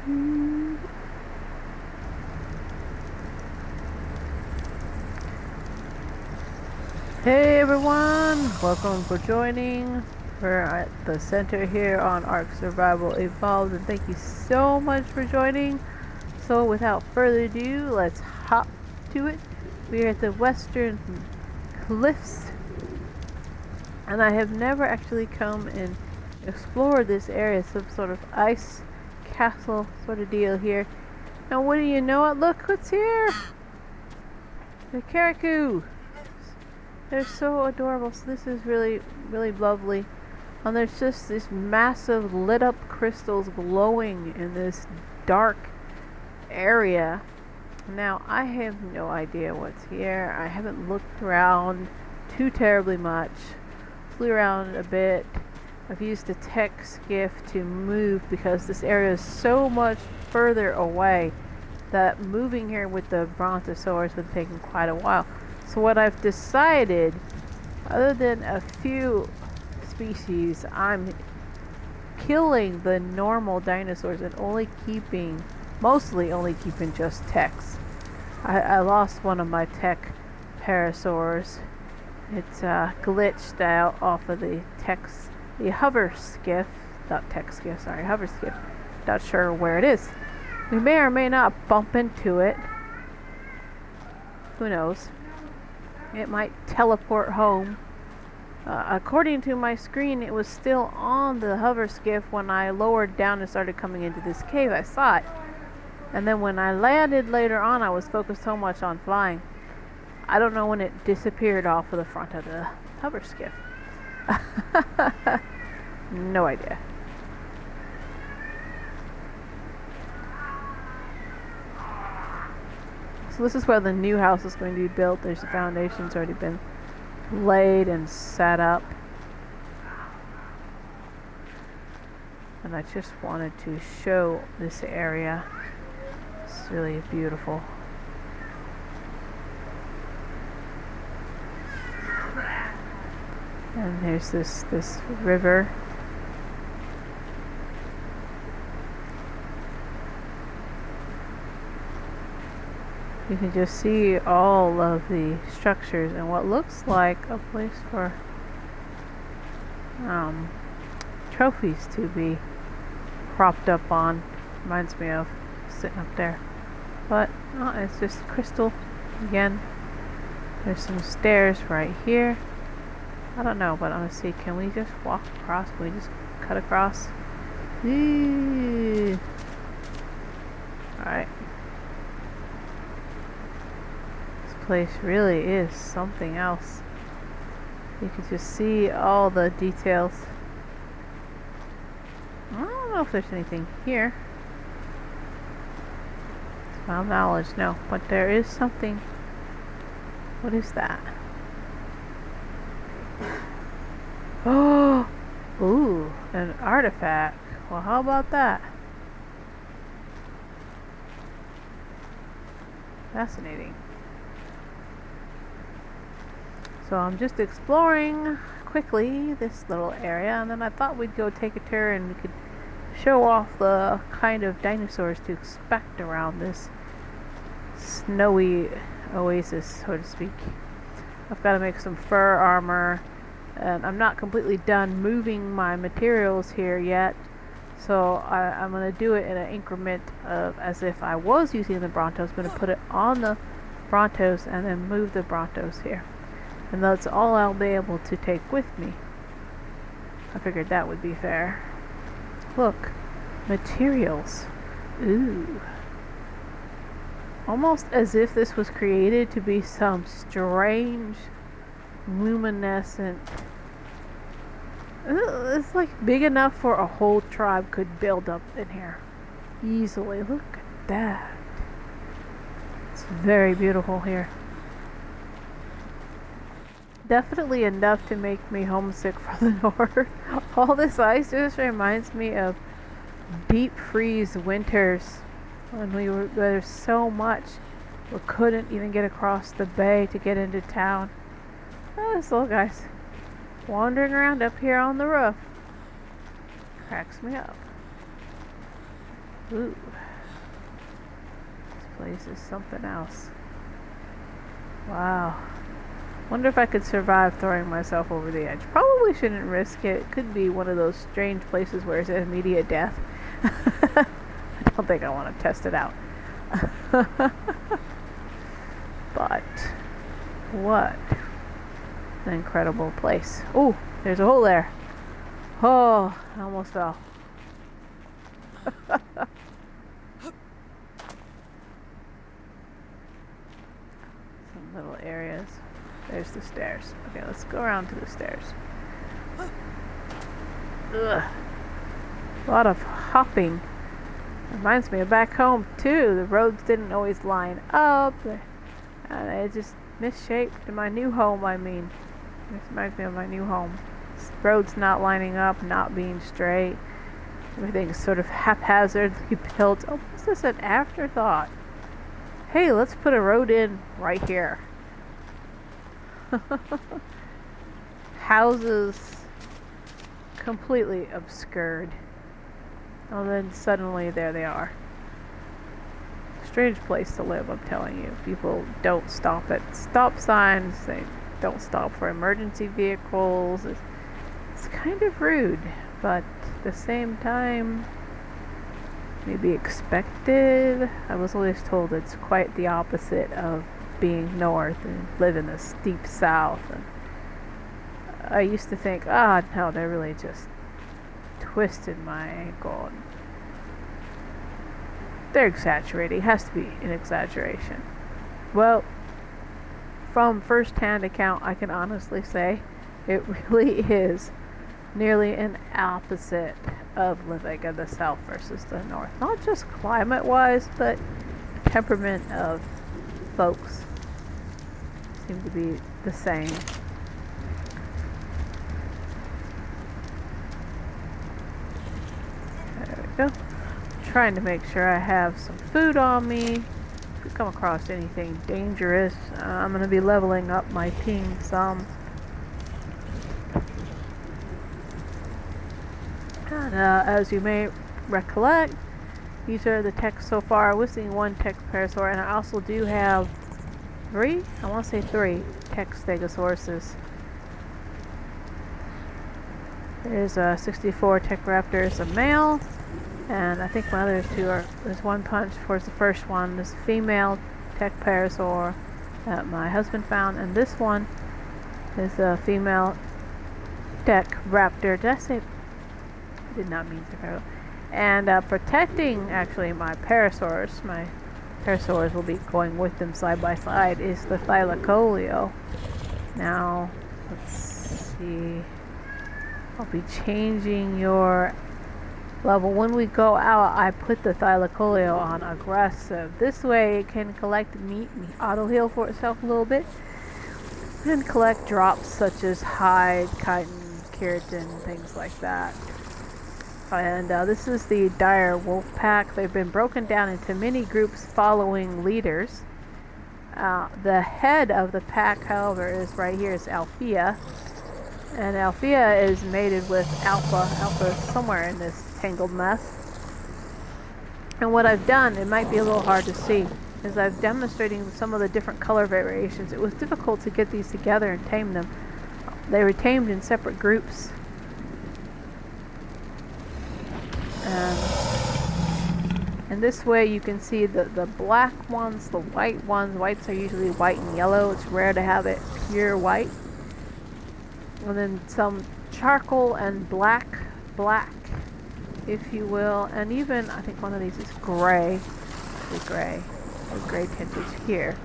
Hey everyone, welcome for joining. We're at the center here on Ark Survival Evolved, and thank you so much for joining. So without further ado, let's hop to it. We are at the Western Cliffs, and I have never actually come and explored this area, some sort of ice castle sort of deal here. Now what do you know it? Look what's here! The Karakou! They're so adorable. So this is really, really lovely. And there's just these massive lit up crystals glowing in this dark area. Now, I have no idea what's here. I haven't looked around too terribly much. Flew around a bit. I've used a tech skiff to move because this area is so much further away that moving here with the brontosaurus would have taken quite a while. So what I've decided, other than a few species, I'm killing the normal dinosaurs and mostly only keeping just techs. I lost one of my tech parasaurs. It's glitched out off of the hover skiff. Hover skiff. Not sure where it is. We may or may not bump into it. Who knows? It might teleport home. According to my screen, it was still on the hover skiff when I lowered down and started coming into this cave. I saw it. And then when I landed later on, I was focused so much on flying. I don't know when it disappeared off of the front of the hover skiff. No idea. So this is where the new house is going to be built. There's the foundations already been laid and set up. And I just wanted to show this area. It's really beautiful. And there's this river. You can just see all of the structures and what looks like a place for trophies to be propped up on. Reminds me of sitting up there. But it's just crystal again. There's some stairs right here. I don't know, but I'm gonna see. Can we just walk across? Can we just cut across? Alright. Place really is something else. You can just see all the details. I don't know if there's anything here. To my knowledge, no. But there is something. What is that? Oh! Ooh, an artifact. Well, how about that? Fascinating. So I'm just exploring quickly this little area, and then I thought we'd go take a tour and we could show off the kind of dinosaurs to expect around this snowy oasis, so to speak. I've got to make some fur armor, and I'm not completely done moving my materials here yet, so I'm going to do it in an increment of as if I was using the Brontos. I'm going to put it on the Brontos and then move the Brontos here. And that's all I'll be able to take with me. I figured that would be fair. Look, materials. Ooh. Almost as if this was created to be some strange, luminescent... It's like big enough for a whole tribe could build up in here. Easily. Look at that. It's very beautiful here. Definitely enough to make me homesick for the north. All this ice just reminds me of deep freeze winters when there's so much we couldn't even get across the bay to get into town. Oh, this little guy's wandering around up here on the roof. Cracks me up. Ooh, this place is something else. Wow. Wonder if I could survive throwing myself over the edge. Probably shouldn't risk it. It could be one of those strange places where it's immediate death. I don't think I want to test it out. But what an incredible place. Ooh, there's a hole there. Oh, I almost fell. Some little areas. There's the stairs. Okay, let's go around to the stairs. Ugh. A lot of hopping. Reminds me of back home too. The roads didn't always line up. And it just misshaped. In my new home, I mean. This reminds me of my new home. Roads not lining up, not being straight. Everything's sort of haphazardly built. Oh, is this an afterthought? Hey, let's put a road in right here. Houses completely obscured. And then suddenly there they are. Strange place to live, I'm telling you. People don't stop at stop signs. They don't stop for emergency vehicles. It's kind of rude, but at the same time, maybe expected. I was always told it's quite the opposite of being north and live in the steep south. And I used to think, no, they really just twisted my ankle. And they're exaggerating. It has to be an exaggeration. Well, from first-hand account, I can honestly say it really is nearly an opposite of living in the south versus the north. Not just climate-wise, but temperament of folks seem to be the same. There we go. Trying to make sure I have some food on me. If we come across anything dangerous, I'm going to be leveling up my ping some. And as you may recollect, these are the techs so far. I was seeing one tech parasaur, and I also do have three tech stegosauruses. There's a 64 tech raptors, a male. And I think my other two are, there's one punch towards the first one, this female tech parasaur that my husband found, and this one is a female tech raptor. Did I say? I did not mean to. And protecting actually my parasaurs will be going with them side by side, is the thylacoleo. Now, let's see. I'll be changing your level. When we go out, I put the thylacoleo on aggressive. This way it can collect meat and auto heal for itself a little bit, and collect drops such as hide, chitin, keratin, things like that. And this is the dire wolf pack. They've been broken down into many groups following leaders. The head of the pack, however, is right here, is Althea. And Althea is mated with Alpha. Alpha is somewhere in this tangled mess. And what I've done, it might be a little hard to see, is I've demonstrating some of the different color variations. It was difficult to get these together and tame them. They were tamed in separate groups. And this way you can see the black ones, the white ones. Whites are usually white and yellow. It's rare to have it pure white. And then some charcoal and black, if you will. And even, I think one of these is gray. Gray. There's gray tintage here.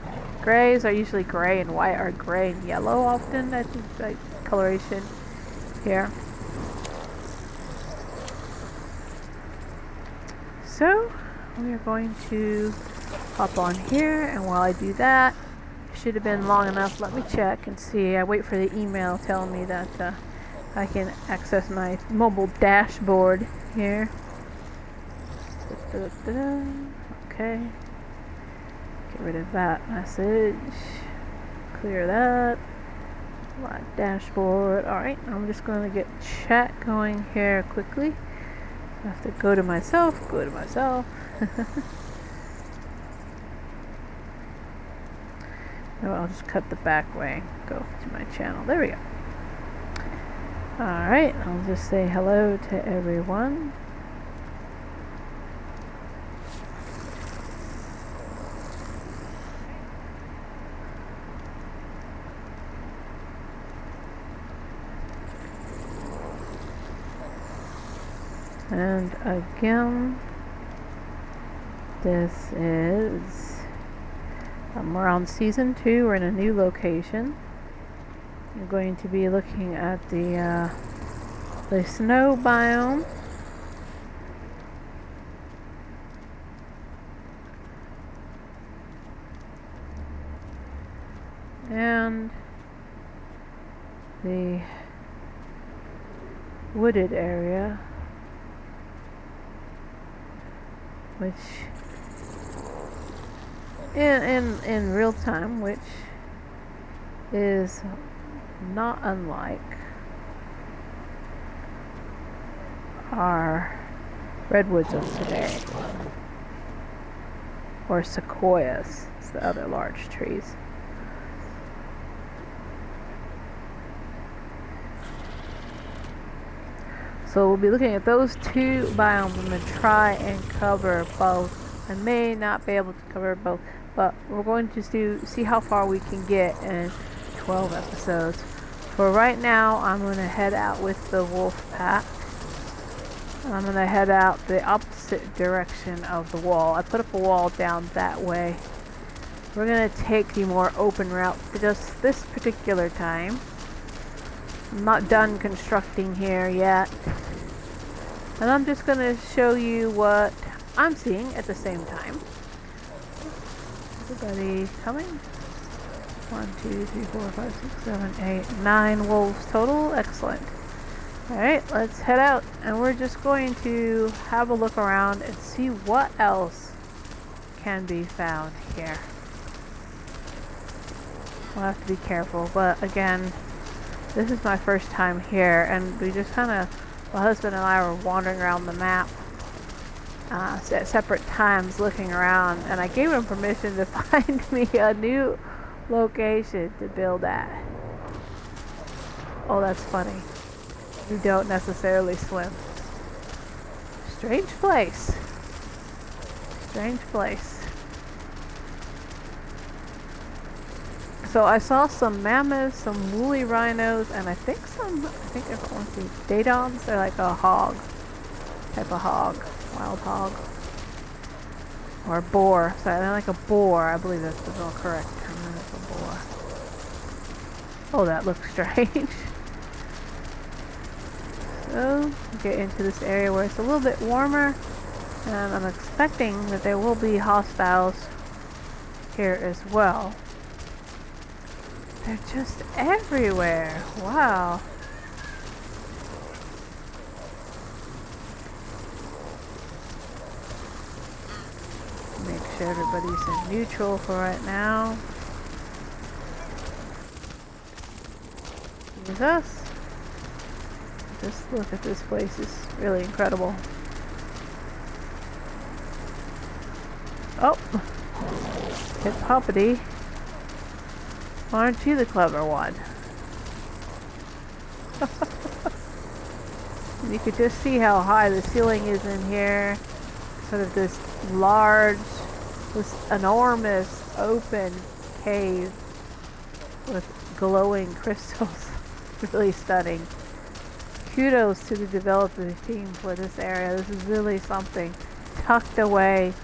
Grays are usually gray and white, or gray and yellow often. I think like coloration here. So, we are going to hop on here, and while I do that, should have been long enough. Let me check and see. I wait for the email telling me that I can access my mobile dashboard here. Okay. Get rid of that message. Clear that. My dashboard. Alright, I'm just going to get chat going here quickly. I have to go to myself. No, I'll just cut the back way. Go to my channel. There we go. Alright, I'll just say hello to everyone. And again, this is, we're on season 2, we're in a new location. We're going to be looking at the snow biome. And the wooded area, which in real time, which is not unlike our redwoods of today, or sequoias. It's the other large trees. So we'll be looking at those two biomes. I'm going to try and cover both. I may not be able to cover both, but we're going to see how far we can get in 12 episodes. For right now, I'm going to head out with the wolf pack. I'm going to head out the opposite direction of the wall. I put up a wall down that way. We're going to take the more open route for just this particular time. I'm not done constructing here yet. And I'm just going to show you what I'm seeing at the same time. Everybody coming? 1, 2, 3, 4, 5, 6, 7, 8, 9 wolves total. Excellent. Alright, let's head out. And we're just going to have a look around and see what else can be found here. We'll have to be careful, but again, this is my first time here, and we just kind of, my husband and I were wandering around the map at separate times looking around, and I gave him permission to find me a new location to build at. Oh, that's funny. You don't necessarily swim. Strange place. Strange place. So I saw some mammoths, some woolly rhinos, and I think if I want to see dadogs, they're like a hog, type of hog, wild hog, or boar. Sorry, they're like a boar. I believe that's the more correct term. It's a boar. Oh, that looks strange. So get into this area where it's a little bit warmer, and I'm expecting that there will be hostiles here as well. They're just everywhere. Wow. Make sure everybody's in neutral for right now. Here's us. Just look at this place. It's really incredible. Oh. Hit Poppity. Aren't you the clever one? You could just see how high the ceiling is in here. Sort of this enormous open cave with glowing crystals. Really stunning. Kudos to the developer team for this area. This is really something. Tucked away.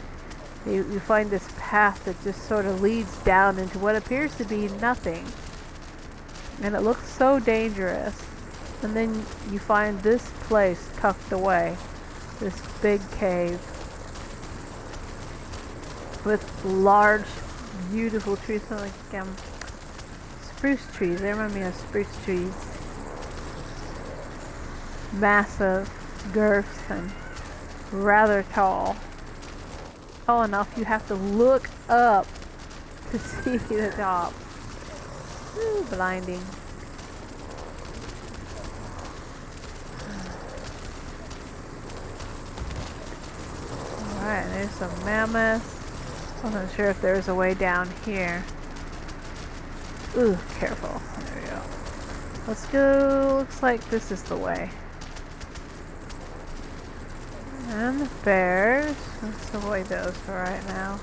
You find this path that just sort of leads down into what appears to be nothing. And it looks so dangerous. And then you find this place tucked away. This big cave. With large, beautiful trees. Like spruce trees. They remind me of spruce trees. Massive girths and rather tall. Tall enough you have to look up to see the top. Ooh, blinding. Alright, there's some mammoths. Wasn't sure if there was a way down here. Ooh, careful. There we go. Let's go. Looks like this is the way. And the bears. Let's avoid those for right now.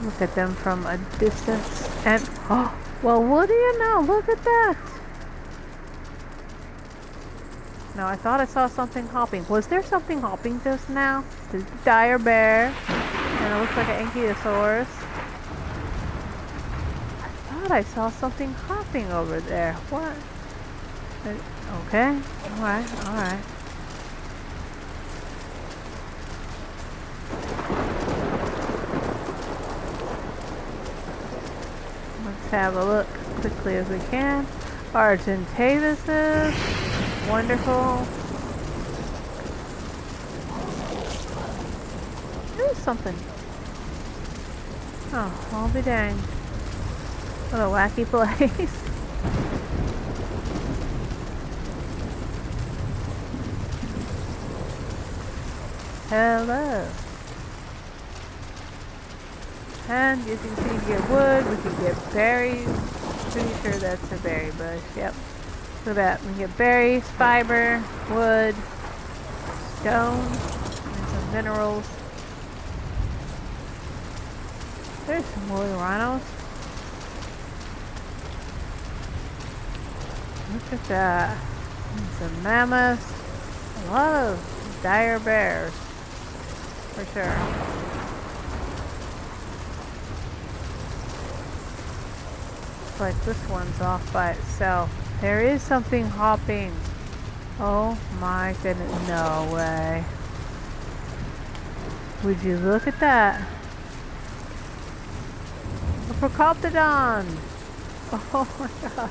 Look at them from a distance. And, oh, well, what do you know? Look at that. No, I thought I saw something hopping. Was there something hopping just now? The dire bear. And it looks like an ankylosaurus. I thought I saw something hopping over there. What? Okay. Alright, alright. Let's have a look as quickly as we can. Argentavis. Wonderful. There's something. Oh, I'll be dang. What a wacky place. Hello. And as you can see, you get wood, we can get berries. Pretty sure that's a berry bush, yep. Look at that, we can get berries, fiber, wood, stone, and some minerals. There's some woolly rhinos. Look at that. And some mammoths. A lot of dire bears. For sure. Looks like this one's off by itself. There is something hopping. Oh my goodness. No way. Would you look at that? A Procoptodon. Oh my god.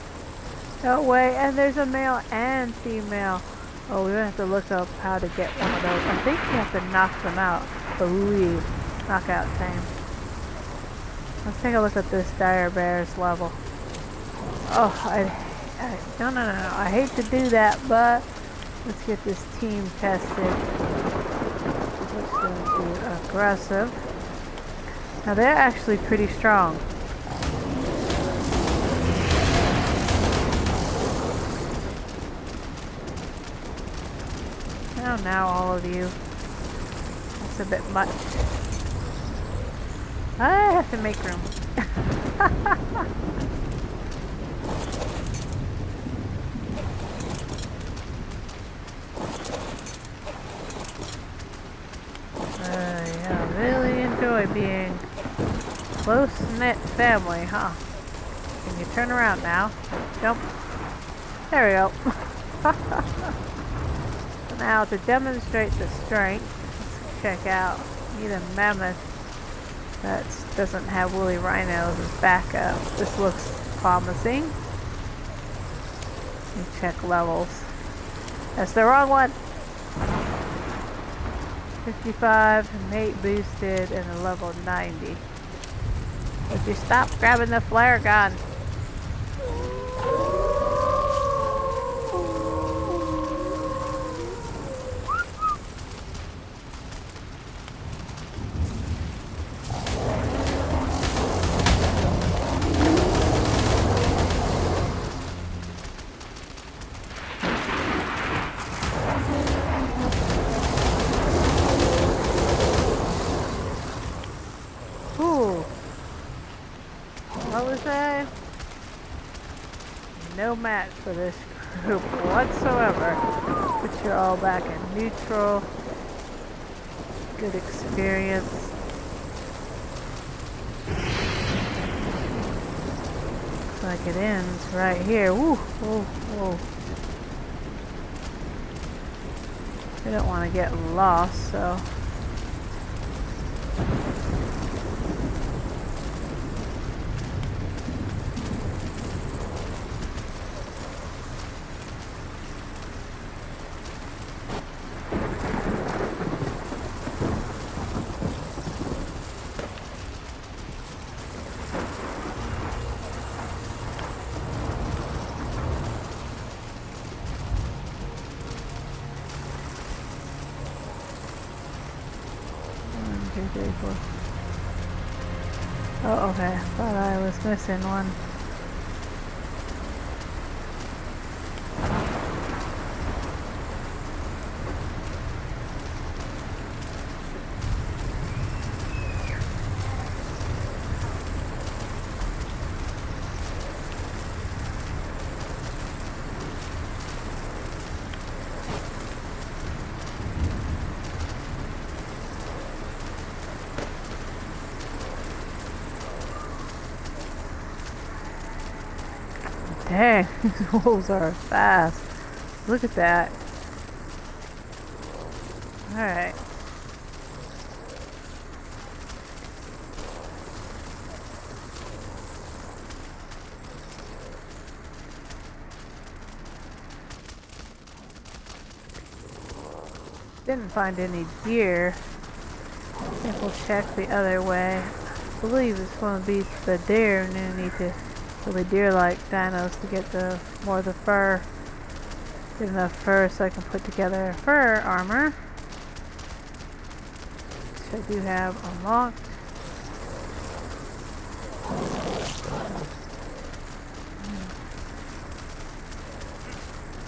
No way. And there's a male and female. Oh, we're gonna have to look up how to get one of those. I think you have to knock them out. I believe. Knockout time. Let's take a look at this dire bear's level. Oh, no. I hate to do that, but let's get this team tested. Let's go to aggressive. Now they're actually pretty strong. Now all of you. That's a bit much. I have to make room. Yeah, really enjoy being close-knit family, huh? Can you turn around now? Jump. There we go. Now to demonstrate the strength, let's check out either mammoth that doesn't have woolly rhinos as backup. This looks promising. Let me check levels. That's the wrong one. 55, mate boosted, and a level 90. Would you stop grabbing the flare gun? What was that? No match for this group whatsoever. Put you all back in neutral. Good experience. Looks like it ends right here. Woo! Whoa! Whoa! We don't want to get lost, so. before. Oh, okay. Thought I was missing one. Dang, these wolves are fast. Look at that. Alright. Didn't find any deer. I think we'll check the other way. I believe it's going to be the deer, and then we need to really deer-like dinos to get the more of the fur. Get enough fur so I can put together fur armor, which I do have unlocked.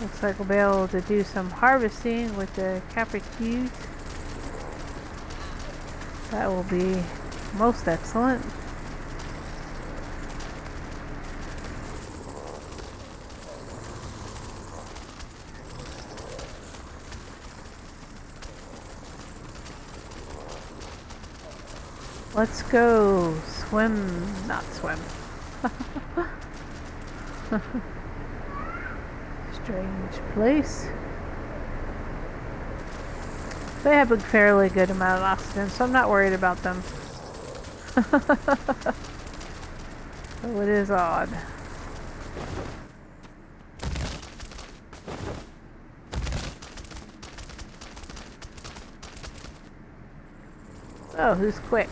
Looks like we'll be able to do some harvesting with the capricute. That will be most excellent. Let's go swim, not swim. Strange place. They have a fairly good amount of oxygen, so I'm not worried about them. So it is odd. Oh, who's quick?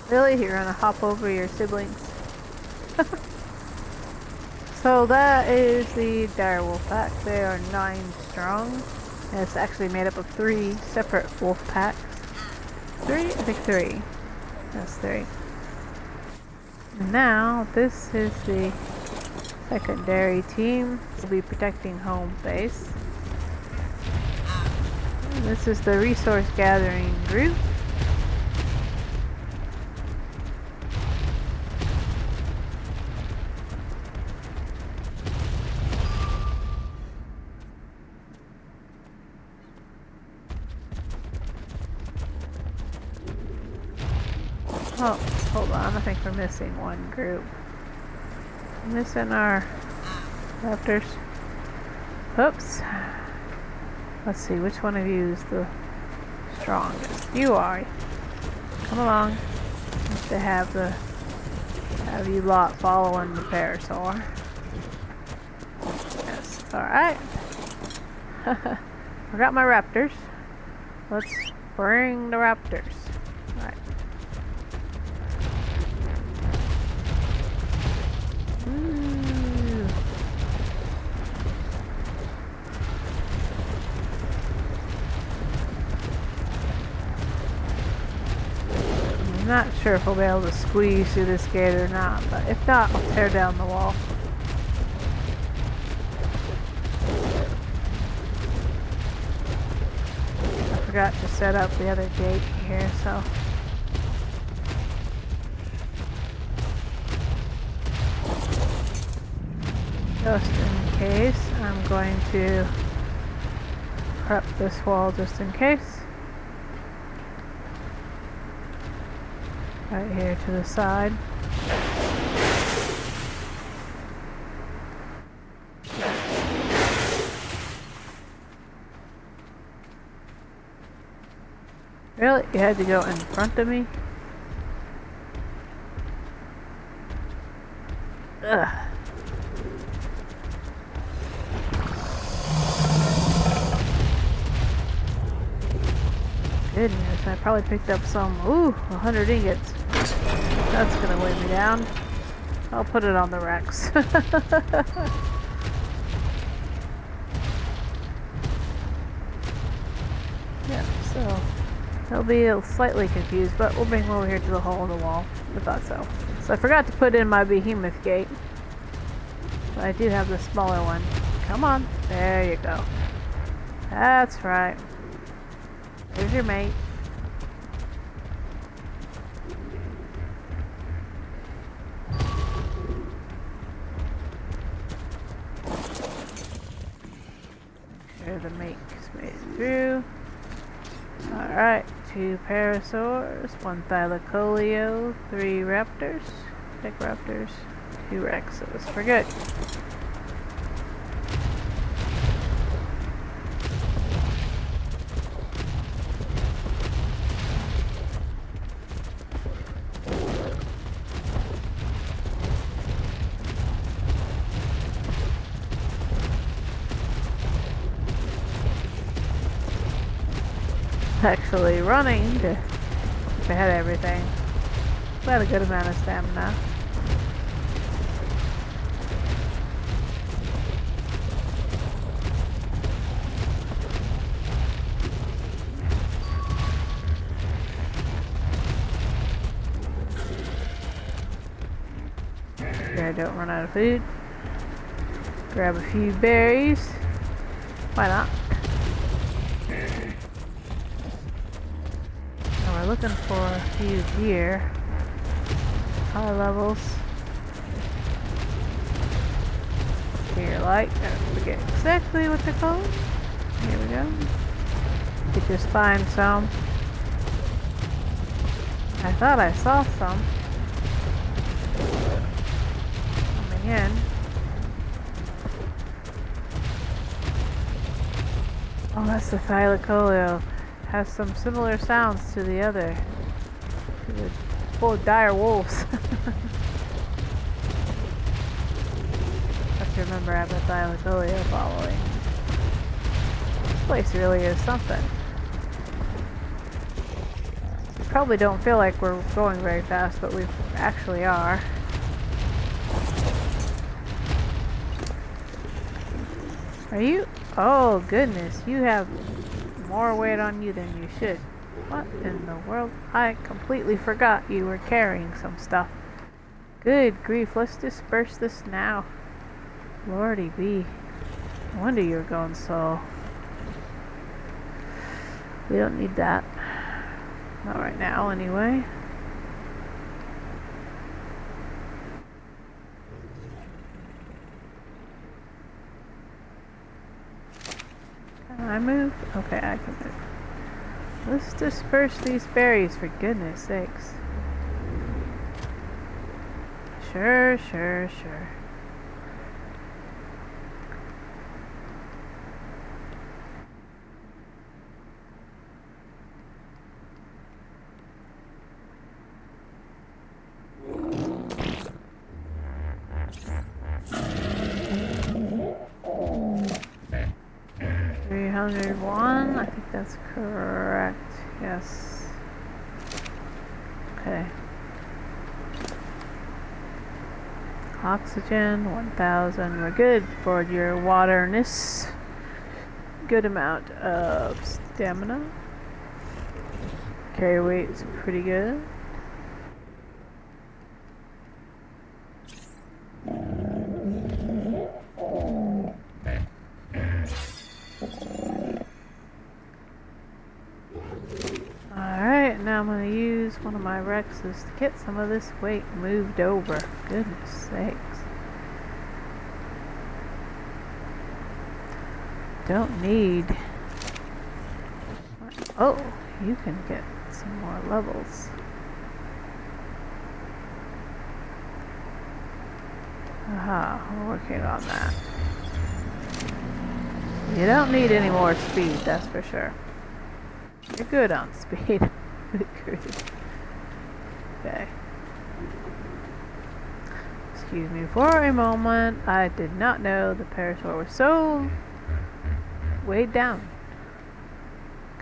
Really? You're gonna hop over your siblings? So that is the dire wolf pack. They are 9 strong. And it's actually made up of 3 separate wolf packs. 3? I think 3. That's 3. And now this is the secondary team. We'll be protecting home base. And this is the resource gathering group. Oh, hold on, I think we're missing one group. Missing our raptors. Oops. Let's see, which one of you is the strongest? You are. Come along. Have to have you lot following the parasaur. Yes, alright. I got my raptors. Let's bring the raptors. Alright. I'm not sure if we'll be able to squeeze through this gate or not, but if not, I'll tear down the wall. I forgot to set up the other gate here, so. Just in case, I'm going to prep this wall just in case. Right here to the side. Really? You had to go in front of me? Ugh. Goodness, I probably picked up some, 100 ingots. That's gonna weigh me down. I'll put it on the Rex. Yeah, so they'll be slightly confused, but we'll bring them over here to the hole in the wall. I thought so. So I forgot to put in my behemoth gate. But I do have the smaller one. Come on. There you go. That's right. There's your mate. Make sure the mate's made it through. Alright, 2 parasaurs, 1 thylacoleo, 3 raptors, deck raptors, 2 rexes. We're good. Actually running to keep ahead of everything. Got a good amount of stamina. Sure I don't run out of food. Grab a few berries. Why not? We're looking for a few deer. High levels. Deer light. I forget exactly what they're called. Here we go. Could just find some. I thought I saw some. Coming in. Oh, that's the thylacoleo. Has some similar sounds to the other. The full of dire wolves. Have to remember I have a thylacoleo following. This place really is something. Probably don't feel like we're going very fast, but we actually are. Are you? Oh goodness, you have more weight on you than you should. What in the world? I completely forgot you were carrying some stuff. Good grief, let's disperse this now. Lordy be. No wonder you were going slow. We don't need that. Not right now, anyway. Can I move? Okay, I can move. Let's disperse these berries, for goodness sakes. Sure. 301, I think that's correct. Yes. Okay. Oxygen, 1000. We're good for your waterness. Good amount of stamina. Carry weight's pretty good. Alright, now I'm going to use one of my Rexes to get some of this weight moved over. Goodness sakes. Don't need... Oh, you can get some more levels. Aha, we're working on that. You don't need any more speed, that's for sure. You're good on speed. Okay. Excuse me for a moment. I did not know the parasaur was so weighed down.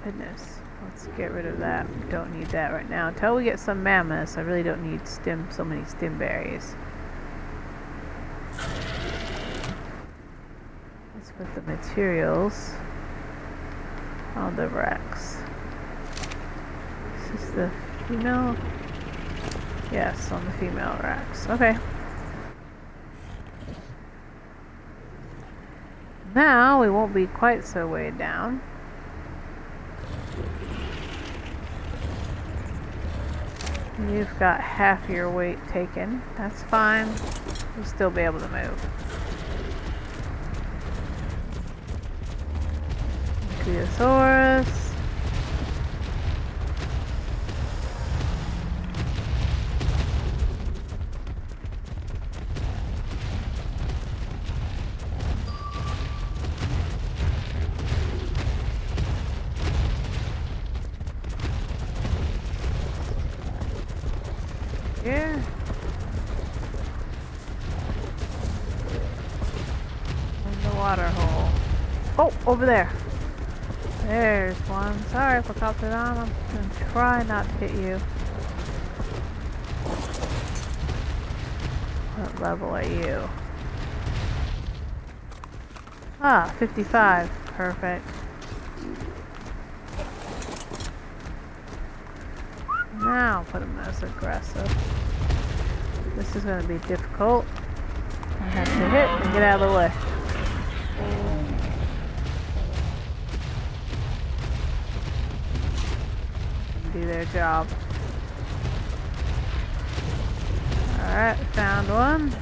Goodness. Let's get rid of that. We don't need that right now. Until we get some mammoths, I really don't need so many stem berries. Let's put the materials on the Rex. Is this the female? Yes, on the female Rex. Okay. Now we won't be quite so weighed down. You've got half your weight taken. That's fine. You'll still be able to move. Theosaurus. Here. In the water hole. Oh, over there. There's one. Sorry if I popped it on. I'm gonna try not to hit you. What level are you? Ah, 55. Perfect. Now put him as aggressive. This is going to be difficult. I have to hit and get out of the way. Do their job. Alright, found one.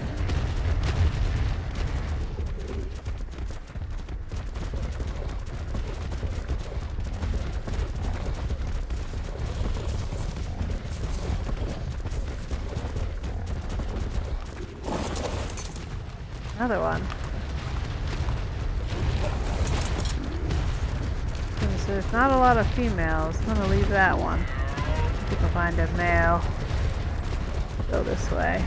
Another one. So there's not a lot of females. I'm gonna leave that one. I think I'll find a male. Go this way.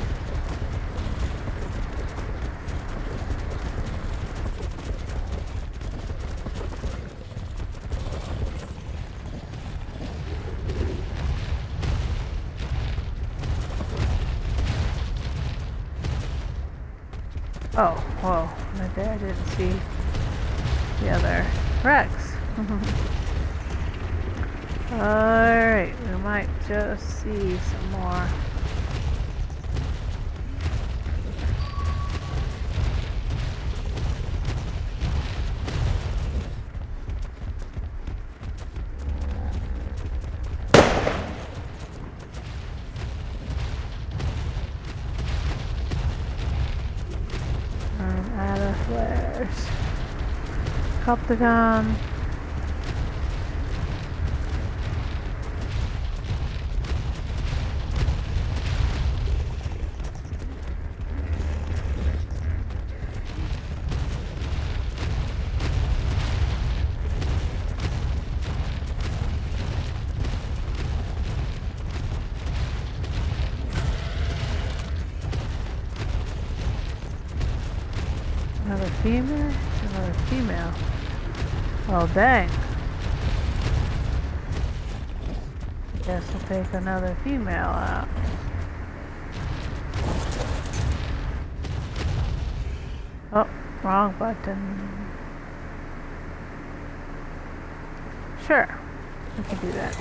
Oh, whoa, right there, I didn't see the other Rex. Alright, we might just see some more. Out of flares. Cop the gun. Another female? Another female. Oh, dang. Guess we'll take another female out. Oh, wrong button. Sure, we can do that.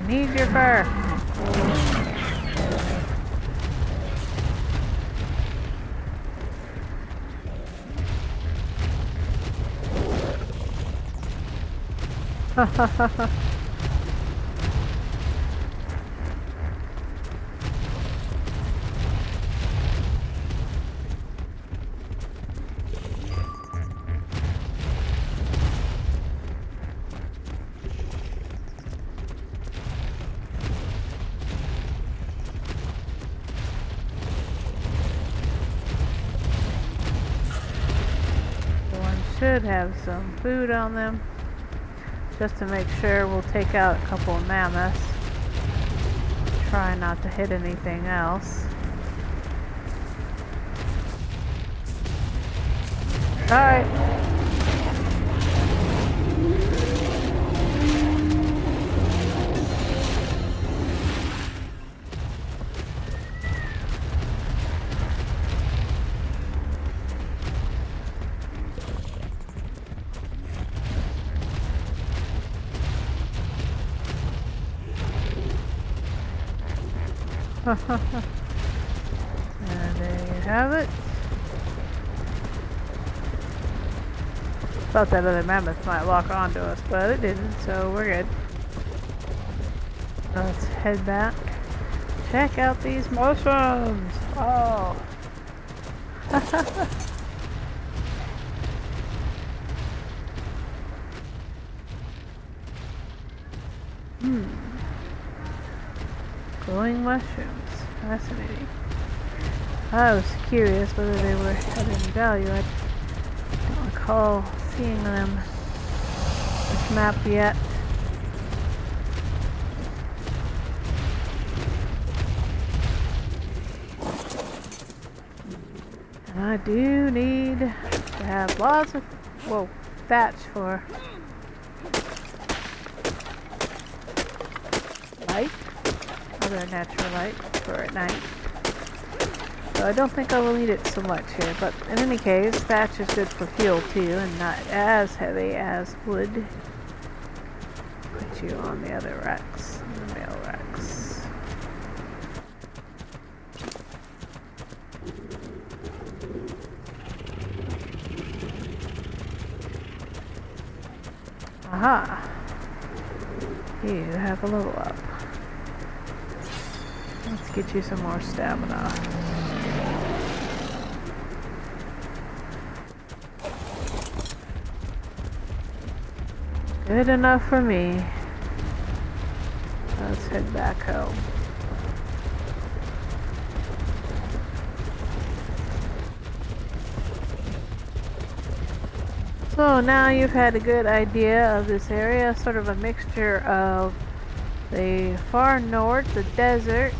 Need your fur. Should have some food on them. Just to make sure, we'll take out a couple of mammoths. Try not to hit anything else. Alright. And there you have it. Thought that other mammoth might lock onto us, but it didn't, so we're good. Let's head back. Check out these mushrooms! Oh! Glowing mushrooms. Fascinating. I was curious whether they were had any value. I don't recall seeing them on this map yet. And I do need to have lots of thatch for light, other natural light for at night. So I don't think I will need it so much here, but in any case, thatch is good for fuel too, and not as heavy as would put you on the other racks, the male racks. Aha! You have a level up. Let's get you some more stamina. Good enough for me. Let's head back home. So now you've had a good idea of this area, sort of a mixture of the far north, the desert,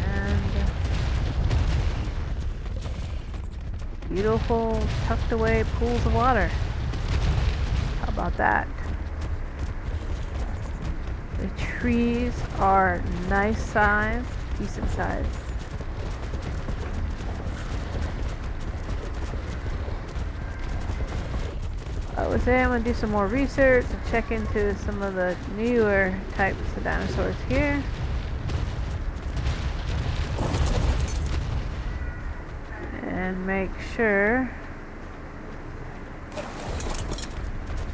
and beautiful tucked away pools of water. How about that? The trees are nice size, decent size. I was saying I'm going to do some more research and check into some of the newer types of dinosaurs here. And make sure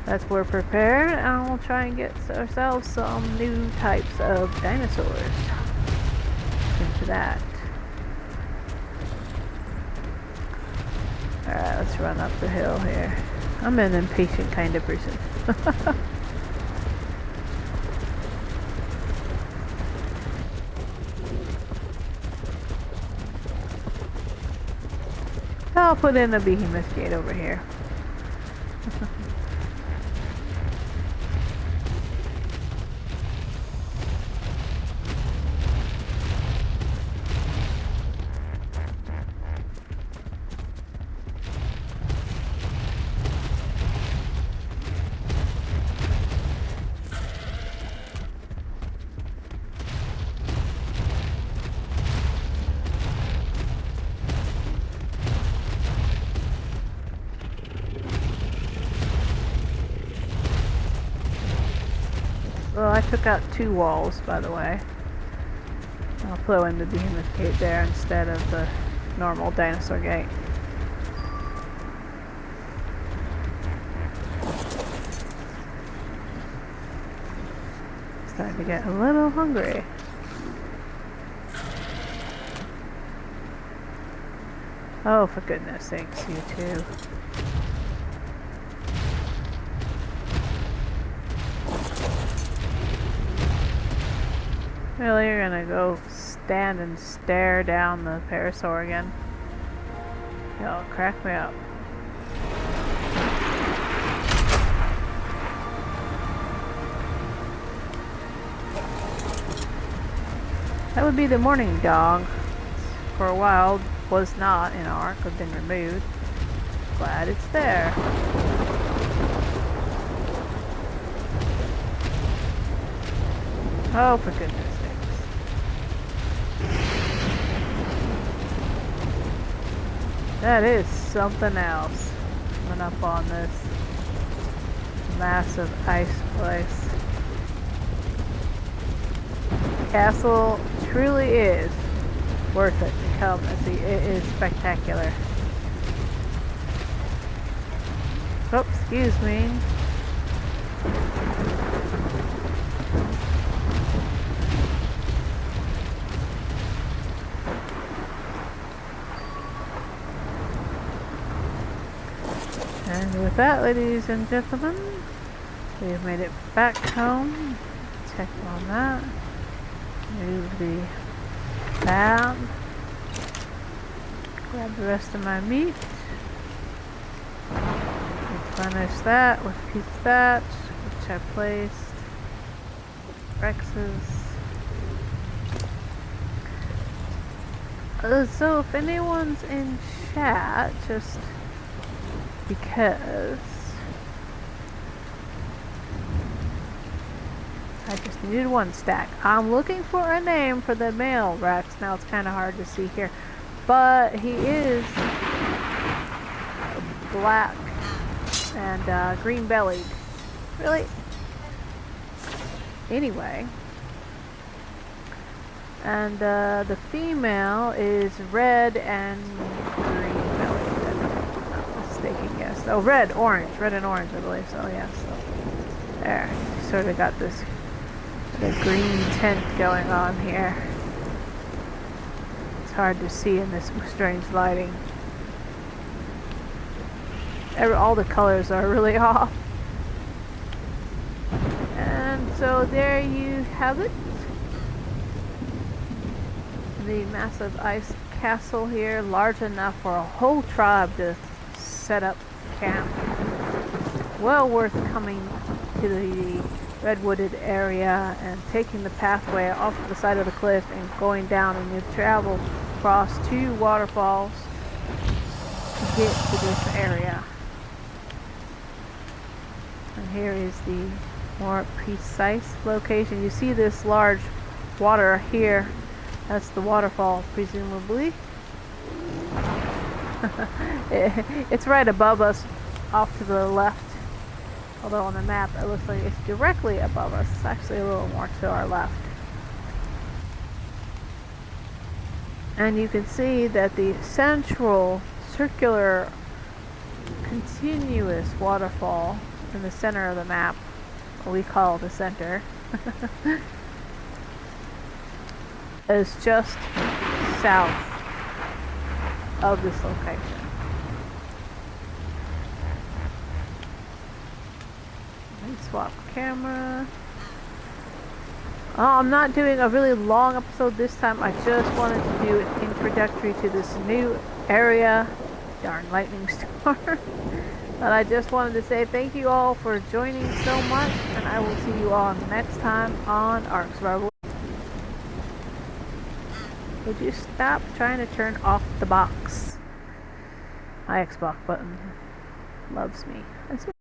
that we're prepared, and we'll try and get ourselves some new types of dinosaurs into that. Alright, let's run up the hill here. I'm an impatient kind of person. I'll put in a behemoth gate over here. Well, I took out 2 walls, by the way. I'll throw in the behemoth gate there instead of the normal dinosaur gate. Starting to get a little hungry. Oh, for goodness sakes, you two. Really, you're gonna go stand and stare down the parasaur again? Y'all crack me up. That would be the morning dog. For a while, was not in Ark, have been removed. Glad it's there. Oh, for goodness sakes. That is something else. Coming up on this massive ice place. The castle truly is worth it to come and see. It is spectacular. Oh, excuse me. And with that, ladies and gentlemen, we have made it back home. Check on that. Move the tab. Grab the rest of my meat. Replenish that with a piece of that, which I placed. Rex's. So if anyone's in chat, just because I just needed one stack. I'm looking for a name for the male Rex. Now it's kind of hard to see here, but he is black and green bellied. Really? Anyway. And the female is red and green bellied. If I'm not mistaken, yes. Oh, red and orange, I believe so, yes. So, there. Sort of got this the green tint going on here. It's hard to see in this strange lighting. All the colors are really off. And so there you have it. The massive ice castle here, large enough for a whole tribe to set up camp. Well worth coming to the redwooded area and taking the pathway off to the side of the cliff and going down, and you travel across 2 waterfalls to get to this area. And here is the more precise location. You see this large water here. That's the waterfall, presumably. It's right above us, off to the left. Although on the map it looks like it's directly above us. It's actually a little more to our left. And you can see that the central, circular, continuous waterfall in the center of the map, what we call the center, is just south of this location. Let me swap camera. Oh, I'm not doing a really long episode this time. I just wanted to do an introductory to this new area. Darn lightning storm. But I just wanted to say thank you all for joining so much, and I will see you all next time on Ark Survival. Would you stop trying to turn off the box? My Xbox button loves me. That's me.